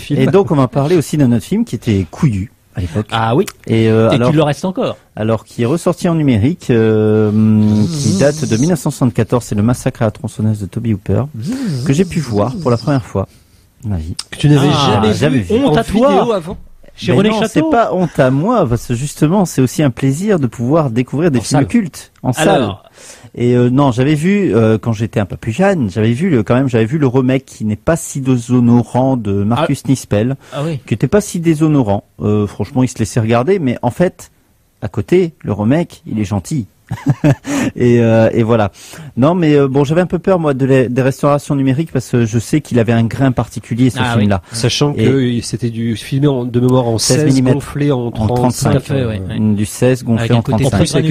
film. Et donc on va parler aussi d'un autre film qui était couillu à l'époque. Ah oui. Et alors, qu'il le reste encore. Alors qui est ressorti en numérique, qui date de 1974, c'est le Massacre à la tronçonneuse de Toby Hooper, que j'ai pu voir pour la première fois dans ma vie. Que tu n'avais jamais vu Honte en à toi. vidéo avant. Chez Mais René non, Château. c'est pas honte à moi, parce que justement, c'est aussi un plaisir de pouvoir découvrir des films salle. cultes en salle. Alors, Et non, j'avais vu quand j'étais un peu plus jeune, j'avais vu le remake qui n'est pas si déshonorant de Marcus Nispel, oui. qui était pas si déshonorant. Franchement, il se laissait regarder, mais en fait, à côté, le remake, il est gentil. et voilà. Non, mais bon, j'avais un peu peur moi des restaurations numériques parce que je sais qu'il avait un grain particulier ce film-là. Sachant que c'était filmé de mémoire en 16 mm, gonflé en 35. Tout à fait, ouais. Du 16 gonflé Avec un en côté 35.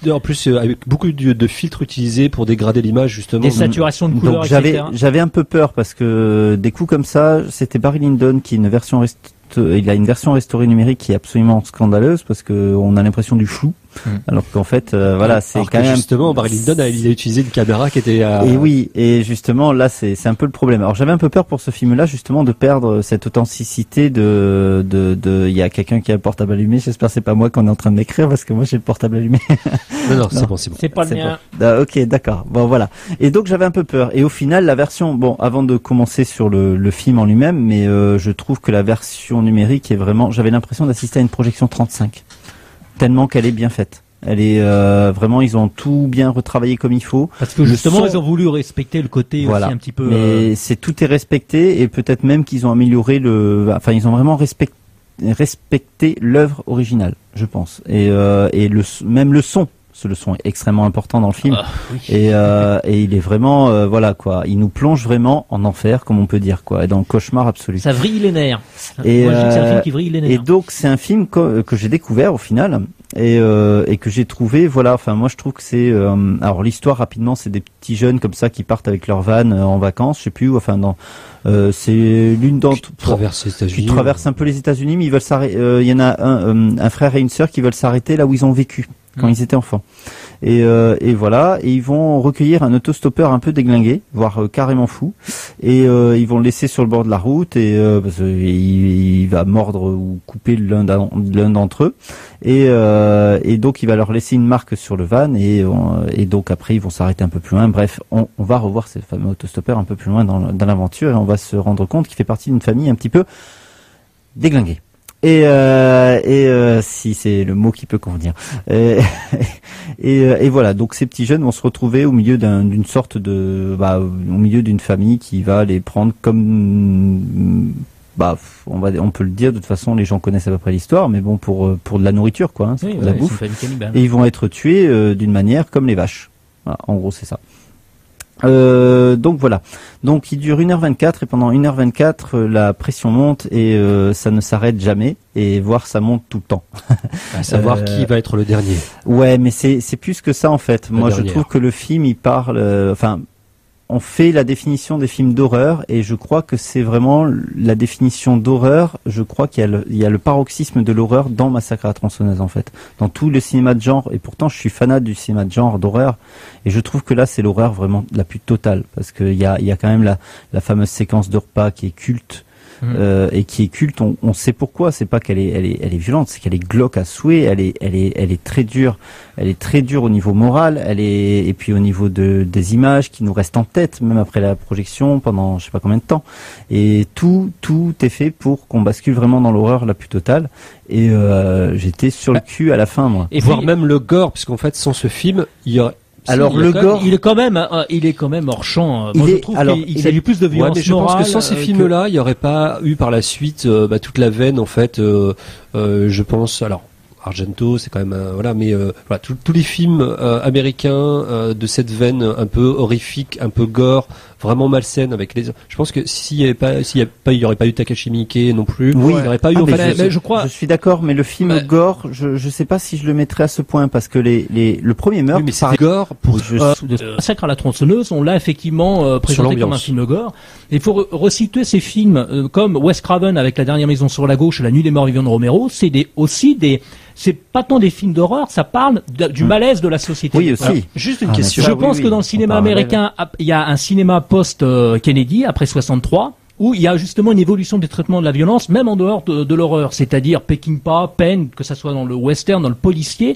très En plus, avec beaucoup de filtres utilisés pour dégrader l'image justement. des saturations de couleurs, Donc etc. j'avais un peu peur parce que des coups comme ça, c'était Barry Lyndon qui a une version restaurée numérique qui est absolument scandaleuse parce que on a l'impression du flou, alors qu'en fait voilà, c'est quand même justement Barry Lyndon il a utilisé une caméra qui était et oui, et justement là c'est un peu le problème. Alors j'avais un peu peur pour ce film-là justement de perdre cette authenticité de il y a quelqu'un qui a le portable allumé, j'espère que c'est pas moi qu'on est en train de m'écrire parce que moi j'ai le portable allumé. Non, c'est bon. C'est pas le mien. Bon. Ah, ok, d'accord. Bon, voilà. Et donc j'avais un peu peur. Et au final, la version, bon, avant de commencer sur le film en lui-même, mais je trouve que la version numérique est vraiment, j'avais l'impression d'assister à une projection 35, tellement qu'elle est bien faite. Elle est vraiment, ils ont tout bien retravaillé comme il faut. Parce que justement, ils ont voulu respecter le côté voilà. aussi un petit peu. Mais tout est respecté et peut-être même qu'ils ont amélioré ils ont vraiment respecté l'œuvre originale, je pense. Et même le son. Le son est extrêmement important dans le film. Oui. Et il est vraiment voilà quoi, il nous plonge vraiment en enfer comme on peut dire quoi, et dans le cauchemar absolu. Ça vrille les nerfs. Et moi je dis que c'est un film qui vrille les nerfs. Et donc c'est un film que j'ai découvert au final et que j'ai trouvé voilà, enfin moi je trouve que c'est alors l'histoire rapidement, c'est des petits jeunes comme ça qui partent avec leur van en vacances, je sais plus où, enfin dans c'est l'une d'entre qui traverse un peu les États-Unis, mais ils veulent s'arrêter, il y en a un frère et une sœur qui veulent s'arrêter là où ils ont vécu quand ils étaient enfants. Et voilà, et ils vont recueillir un autostoppeur un peu déglingué, voire carrément fou, et ils vont le laisser sur le bord de la route et parce qu'il va mordre ou couper l'un d'entre eux, et donc il va leur laisser une marque sur le van et donc après ils vont s'arrêter un peu plus loin. Bref, on va revoir ce fameux autostoppeur un peu plus loin dans l'aventure et on va se rendre compte qu'il fait partie d'une famille un petit peu déglinguée. Et si c'est le mot qui peut convenir. Et voilà, donc ces petits jeunes vont se retrouver au milieu d'une sorte de, au milieu d'une famille qui va les prendre comme, on peut le dire, de toute façon les gens connaissent à peu près l'histoire, mais bon pour de la nourriture quoi, hein, c'est pour de la bouffe. Et ils vont être tués d'une manière comme les vaches. Voilà, en gros c'est ça. Donc voilà. Donc il dure 1h24 et pendant 1h24 la pression monte et ça ne s'arrête jamais et voire ça monte tout le temps. À savoir qui va être le dernier. Ouais, mais c'est plus que ça en fait. Moi je trouve que le film il parle on fait la définition des films d'horreur et je crois que c'est vraiment la définition d'horreur. Je crois qu'il y a le paroxysme de l'horreur dans Massacre à la tronçonneuse en fait, dans tout le cinéma de genre. Et pourtant je suis fanat du cinéma de genre d'horreur et je trouve que là c'est l'horreur vraiment la plus totale parce qu'il y a quand même la fameuse séquence de repas qui est culte. Et qui est culte, on sait pourquoi. C'est pas qu'elle est violente, c'est qu'elle est glauque à souhait. Elle est très dure. Elle est très dure au niveau moral. Et puis au niveau des images qui nous restent en tête, même après la projection pendant je sais pas combien de temps. Et tout est fait pour qu'on bascule vraiment dans l'horreur la plus totale. Et j'étais sur le cul à la fin, moi. Et voire même le gore, puisqu'en fait sans ce film, il y aurait alors le gore, il est quand même hors champ. Moi, je trouve qu'il s'agit plus de violence mais je morale. pense que sans ces films-là, il n'y aurait pas eu par la suite toute la veine en fait. Je pense alors. Argento, c'est quand même voilà, mais voilà, tous les films américains de cette veine un peu horrifique, un peu gore, vraiment malsaine avec les. Je pense que s'il y aurait pas eu Takashi Miike non plus, oui, il n'y aurait pas eu. Je crois. Je suis d'accord, mais le film gore, je sais pas si je le mettrais à ce point parce que le premier meurtre. Oui, mais c'est gore pour. Massacre à la tronçonneuse, on l'a effectivement présenté comme un film gore. Il faut resituer ces films comme Wes Craven avec La dernière maison sur la gauche, La nuit des morts vivants de Romero. C'est pas tant des films d'horreur, ça parle du malaise de la société. Oui, aussi. Alors, juste une question. Je pense que dans le cinéma américain, il y a un cinéma post-Kennedy, après 63, où il y a justement une évolution du traitement de la violence, même en dehors de l'horreur, c'est-à-dire Peckinpah, Penn, que ça soit dans le western, dans le policier.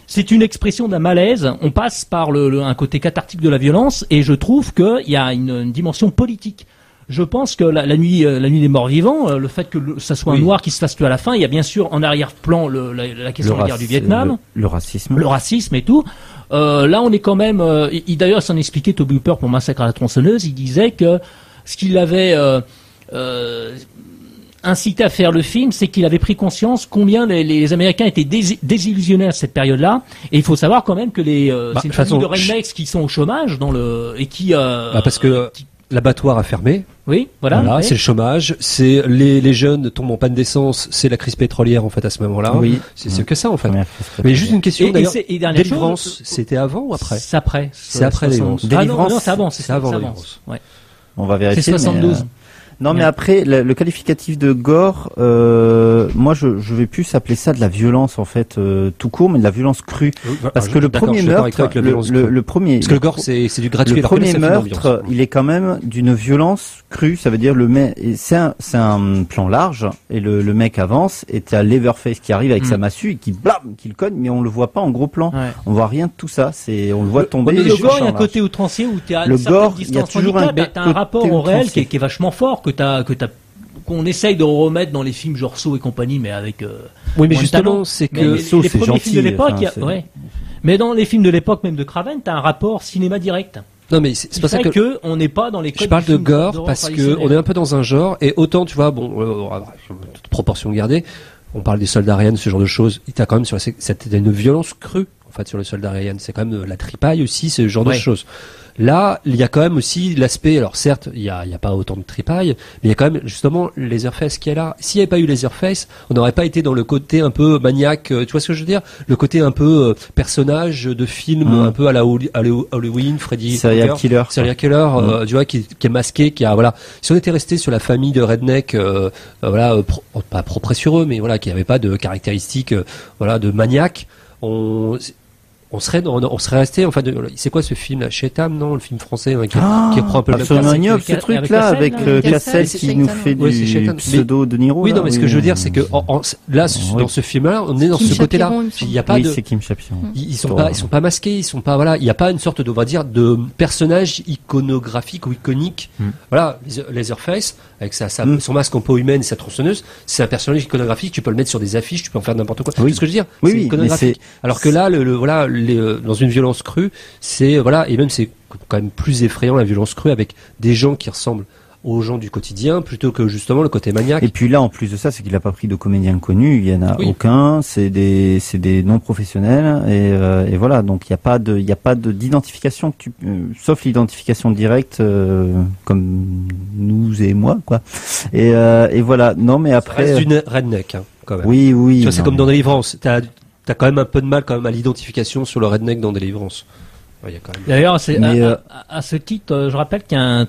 C'est une expression d'un malaise. On passe par un côté cathartique de la violence, et je trouve qu'il y a une dimension politique. Je pense que la nuit des morts vivants, le fait que ça soit un noir qui se fasse tuer à la fin, il y a bien sûr en arrière-plan la question de la guerre du Vietnam, le racisme et tout. Là, on est quand même. D'ailleurs, s'en expliquait Toby Hooper pour Massacre à la tronçonneuse. Il disait que ce qu'il avait incité à faire le film, c'est qu'il avait pris conscience combien les Américains étaient désillusionnés à cette période-là. Et il faut savoir quand même que c'est une famille de rednecks qui sont au chômage et qui parce que l'abattoir a fermé. Oui, voilà. Oui. C'est le chômage, c'est les jeunes tombent en panne d'essence, c'est la crise pétrolière en fait à ce moment-là. Oui. C'est que ça en fait. Mais juste une question d'ailleurs. Délivrance, c'était avant ou après? C'est après. C'est après Délivrance. Non, c'est avant. C'est avant Délivrance. Ouais. On va vérifier. C'est 72. Non, mais après, le qualificatif de gore, moi, je vais plus appeler ça de la violence, en fait, tout court, mais de la violence crue. Parce que le premier meurtre, le premier... Parce que le gore, c'est du gratuit. Le premier meurtre, il est quand même d'une violence crue, ça veut dire c'est un plan large, et le mec avance, et t'as Leatherface qui arrive avec sa massue, et qui le cogne, mais on le voit pas en gros plan. Ouais. On voit rien de tout ça, on le voit tomber. Le gore, il y a un côté outrancier où t'es à une certaine distance handicap, t'as un rapport au réel qui est vachement fort, qu'on essaye de remettre dans les films genre Saw et compagnie, mais avec oui, mais justement, c'est que Saw, c'est gentil. Films de l'époque, mais dans les films de l'époque, même de Craven, t'as un rapport cinéma direct. Non, mais c'est pas ça que on n'est pas dans les codes. Je parle de gore parce que on est un peu dans un genre, et autant tu vois, toute proportion gardée, on parle des soldats Ryan, ce genre de choses. Il t'a quand même une violence crue en fait sur le soldat Ryan. C'est quand même la tripaille aussi, ce genre de choses. Là, il y a quand même aussi l'aspect, alors certes, il y a pas autant de tripaille, mais il y a quand même justement Leatherface qui est là. S'il n'y avait pas eu Leatherface, on n'aurait pas été dans le côté un peu maniaque, tu vois ce que je veux dire? Le côté un peu personnage de film, un peu à la Halloween, Freddy Serial Killer, tu vois, qui est masqué, Si on était resté sur la famille de redneck, pas propre sur eux, mais voilà, qui n'avait pas de caractéristiques, de maniaque, on serait resté, enfin, c'est quoi ce film là, Chetam, non, le film français qui reprend un peu absolument ignoble ce truc là avec Cassel qui nous fait du pseudo de Niro. Oui, non, mais ce que je veux dire, c'est que là, dans ce film-là, on est dans ce côté-là. Il y a pas de. C'est Kim Chapiron. Ils sont pas masqués, ils sont pas, il y a pas une sorte de, on va dire, de personnage iconographique ou iconique. Voilà, Leatherface avec son masque en peau humaine et sa tronçonneuse, c'est un personnage iconographique. Tu peux le mettre sur des affiches, tu peux en faire n'importe quoi. Oui. C'est ce que je veux dire. Oui, c'est iconographique. Alors que là, dans une violence crue, et même c'est quand même plus effrayant la violence crue avec des gens qui ressemblent aux gens du quotidien plutôt que justement le côté maniaque. Et puis là, en plus de ça, c'est qu'il a pas pris de comédiens connus, il y en a aucun, c'est des non professionnels et voilà, donc il y a pas d'identification sauf l'identification directe comme nous et moi quoi. Et voilà, non mais après ça reste d'une redneck quand même. Oui. Tu vois, c'est comme dans Délivrance, t'as quand même un peu de mal quand même à l'identification sur le redneck dans Délivrance. D'ailleurs, à ce titre, je rappelle qu'il y a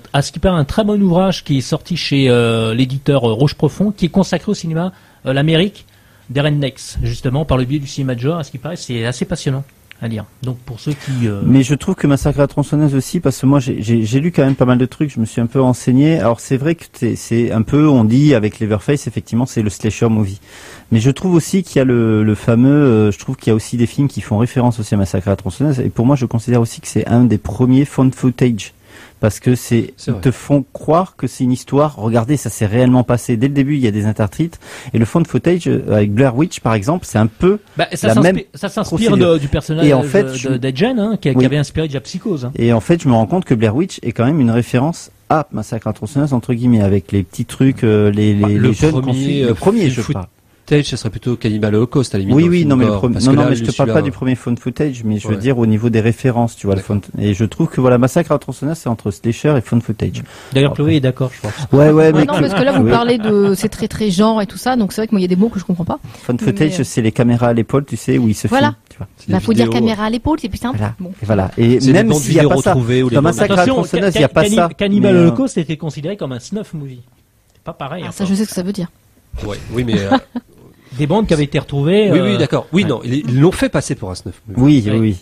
un très bon ouvrage qui est sorti chez l'éditeur Roche Profond, qui est consacré au cinéma l'Amérique des rednecks, justement par le biais du cinéma de genre. À ce qui paraît, c'est assez passionnant à lire. Donc pour ceux qui. Mais je trouve que Massacre à la tronçonneuse aussi, parce que moi j'ai lu quand même pas mal de trucs, je me suis un peu renseigné. Alors c'est vrai que c'est un peu, on dit avec Leatherface, effectivement, c'est le slasher movie. Mais je trouve aussi qu'il y a le fameux, je trouve qu'il y a aussi des films qui font référence aussi à Massacre à la tronçonneuse. Et pour moi, je considère aussi que c'est un des premiers found footage. Parce que ils te font croire que c'est une histoire. Regardez, ça s'est réellement passé. Dès le début, il y a des intertitres. Et le found footage, avec Blair Witch, par exemple, c'est un peu ça s'inspire du personnage d'Edgen, qui avait inspiré déjà Psychose. Et en fait, je me rends compte que Blair Witch est quand même une référence à Massacre à la tronçonneuse, entre guillemets, avec les petits trucs, les jeunes le premier, je crois. Ce serait plutôt Cannibal Holocaust à la limite. Oui, non, mais je te parle pas du premier found footage, mais je veux dire au niveau des références, tu vois, et je trouve que Massacre à la tronçonneuse, c'est entre slasher et found footage. D'ailleurs, Chloé est d'accord, je pense. Ouais, mais non, parce que là, vous parlez c'est très très genre et tout ça, donc c'est vrai que moi, il y a des mots que je comprends pas. Found footage, c'est les caméras à l'épaule, tu sais, où ils se filment, tu vois. Bah, faut dire caméra à l'épaule, c'est plus simple. Voilà. Et même s'il y a pas ça, dans Massacre à la tronçonneuse, il y a pas ça. Cannibal Holocaust était considéré comme un snuff movie. C'est pas pareil. Ça, je sais ce que ça veut dire. Oui, mais des bandes qui avaient été retrouvées. Oui, d'accord. Oui, non, ils l'ont fait passer pour un snuff movie. Oui.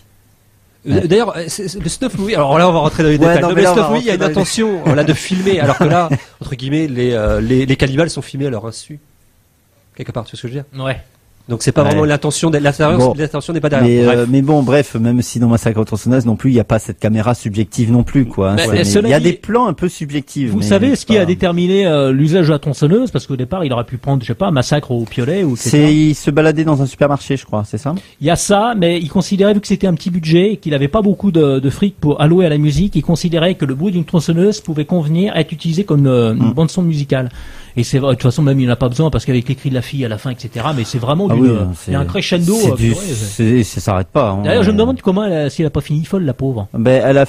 D'ailleurs, le snuff movie. Alors là, on va rentrer dans les détails. Non, mais le snuff movie, il y a une intention là de filmer, alors que là, entre guillemets, les cannibales sont filmés à leur insu. Quelque part, tu vois ce que je veux dire? Ouais. Donc c'est pas vraiment l'intention, l'intention n'est pas derrière. Mais bon, bref, même si dans Massacre à la tronçonneuse non plus, il n'y a pas cette caméra subjective non plus, quoi. Hein, il y a des plans un peu subjectifs. Vous savez ce qui a déterminé l'usage de la tronçonneuse? Parce qu'au départ, il aurait pu prendre, je sais pas, Massacre au piolet ou etc. Il se baladait dans un supermarché, je crois, c'est ça? Il y a ça, mais il considérait, vu que c'était un petit budget et qu'il avait pas beaucoup de fric pour allouer à la musique, il considérait que le bruit d'une tronçonneuse pouvait convenir à être utilisé comme une bande son musicale. Et c'est vrai, de toute façon, même il n'en a pas besoin parce qu'avec les cris de la fille à la fin, etc. Mais c'est vraiment il y a un crescendo. Ça s'arrête pas. Hein. D'ailleurs, je me demande comment si elle a pas fini folle, la pauvre. Ben, elle a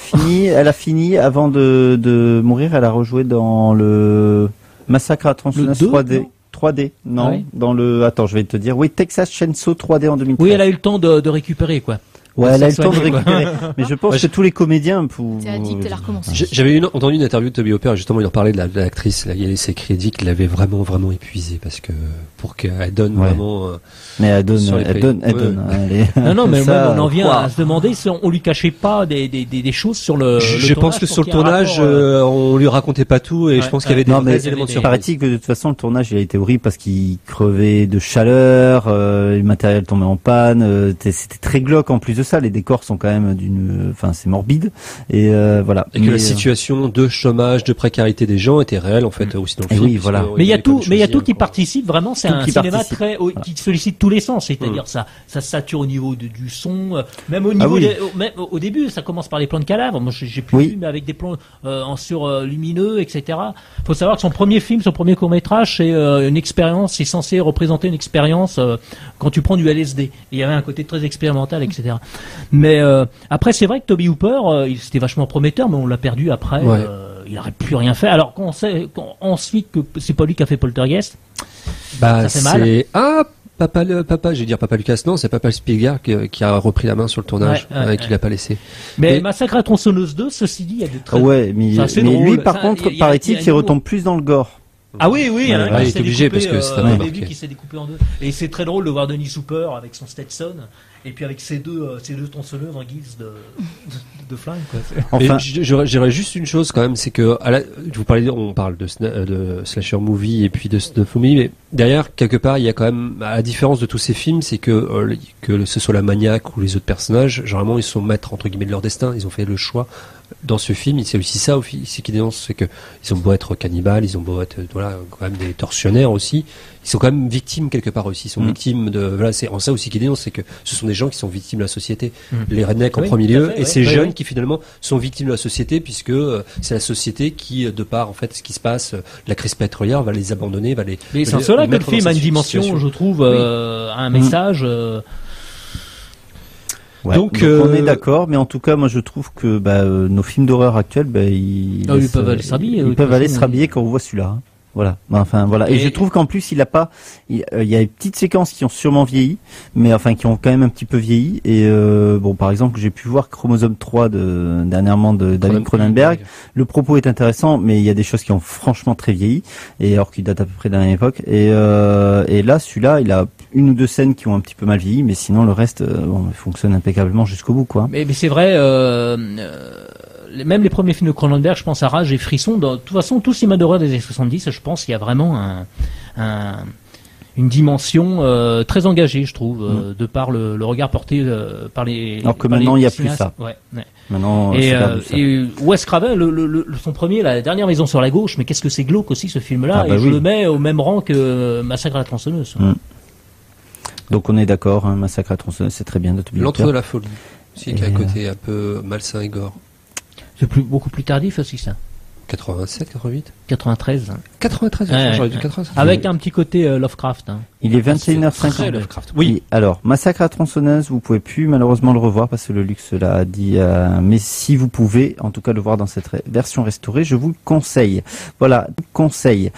fini avant de mourir. Elle a rejoué dans le Massacre à la tronçonneuse 3D. Non, ouais. Dans le, attends, je vais te dire. Oui, Texas Chainsaw 3D en 2013. Oui, elle a eu le temps de récupérer, quoi. Ouais, elle a eu le temps de récupérer. Mais je pense que tous les comédiens c'est addict, elle a recommencé. J'avais entendu une interview de Toby Hooper, justement, il en parlait de l'actrice, là, il y a ses crédits qu'il avait vraiment épuisé parce que, pour qu'elle donne vraiment, mais elle donne. Non, mais ça, même on en vient à se demander si on lui cachait pas des choses sur le je pense que sur le tournage, on lui racontait pas tout et je pense qu'il y avait des vrais éléments de surprise. Paraît-il que de toute façon, le tournage, il a été horrible parce qu'il crevait de chaleur, le matériel tombait en panne, c'était très glauque en plus de ça, les décors sont quand même c'est morbide et voilà. Et que la situation de chômage, de précarité des gens était réelle en fait aussi dans le film. Oui, voilà. Mais il y a tout qui participe vraiment. C'est un cinéma qui sollicite tous les sens, c'est-à-dire ça sature au niveau du son, même au niveau même au début, ça commence par les plans de cadavres. Moi, j'ai plus vu, mais avec des plans en surlumineux, etc. Faut savoir que son premier court-métrage, c'est une expérience, c'est censé représenter une expérience quand tu prends du LSD. Et il y avait un côté très expérimental, etc. Mais après, c'est vrai que Toby Hooper, c'était vachement prometteur, mais on l'a perdu après. Ouais. Il n'aurait plus rien fait. Alors qu'on sait ensuite que c'est pas lui qui a fait Poltergeist. Ça fait mal. Papa, je vais dire Papa Lucas, non, c'est Papa Spielberg qui a repris la main sur le tournage et qui l'a pas laissé. Mais Massacre à la tronçonneuse 2, ceci dit, il y a de très... mais lui, par contre, paraît-il qu'il retombe plus dans le gore. Ah oui, il est obligé parce que c'est un début qui s'est découpé en deux. Et c'est très drôle de voir Dennis Hooper avec son Stetson et puis avec ces deux tronçonneuses en guise de flingue, quoi. Enfin, j'aurais juste une chose quand même, c'est que on parle de slasher movie et puis de snuff movie, mais derrière quelque part il y a quand même, à la différence de tous ces films, c'est que ce soit la maniaque ou les autres personnages, généralement ils sont maîtres entre guillemets de leur destin, ils ont fait le choix. Dans ce film, c'est aussi ça aussi qui dénonce, c'est que ils ont beau être cannibales, ils ont beau être quand même des tortionnaires aussi, ils sont quand même victimes quelque part aussi, ils sont victimes de c'est en ça aussi qui dénonce, c'est que ce sont des gens qui sont victimes de la société, les rednecks en premier lieu, et ces jeunes qui finalement sont victimes de la société puisque c'est la société qui, de par en fait ce qui se passe, la crise pétrolière va les abandonner, Mais c'est cela que le film a une dimension, je trouve, un message. Ouais, donc on est d'accord, mais en tout cas, moi je trouve que nos films d'horreur actuels, ils peuvent aller se rhabiller. Ils peuvent aller se rhabiller quand on voit celui-là. Hein. Voilà. Enfin voilà. Et je trouve qu'en plus il y a des petites séquences qui ont sûrement vieilli, mais enfin qui ont quand même un petit peu vieilli. Et par exemple, j'ai pu voir Chromosome 3 dernièrement de David Cronenberg. Le propos est intéressant, mais il y a des choses qui ont franchement très vieilli, et alors qu'il date à peu près de la même époque. Et là, celui-là, il a une ou deux scènes qui ont un petit peu mal vieilli, mais sinon le reste, il fonctionne impeccablement jusqu'au bout, quoi. Mais c'est vrai. Même les premiers films de Cronenberg, je pense à Rage et Frisson. De toute façon, tout cinéma d'horreur des années 70, je pense qu'il y a vraiment une dimension très engagée, je trouve, de par le regard porté par les. Alors que maintenant, il n'y a plus ça. Ouais. Maintenant, et Wes Craven, son premier, La dernière maison sur la gauche, mais qu'est-ce que c'est glauque aussi ce film-là, je le mets au même rang que Massacre à la tronçonneuse. Donc on est d'accord, Massacre à la tronçonneuse, c'est très bien de L'entre de la folie, aussi, qui a un côté un peu malsain et gore. C'est beaucoup plus tardif aussi, ça. 87, 88 93. 93, j'aurais dû 93. Avec un petit côté Lovecraft. Il est 21h50. Lovecraft. Oui. Alors, Massacre à la tronçonneuse, vous pouvez plus malheureusement le revoir parce que le luxe l'a dit. Mais si vous pouvez, en tout cas, le voir dans cette version restaurée, je vous le conseille. Voilà, conseil.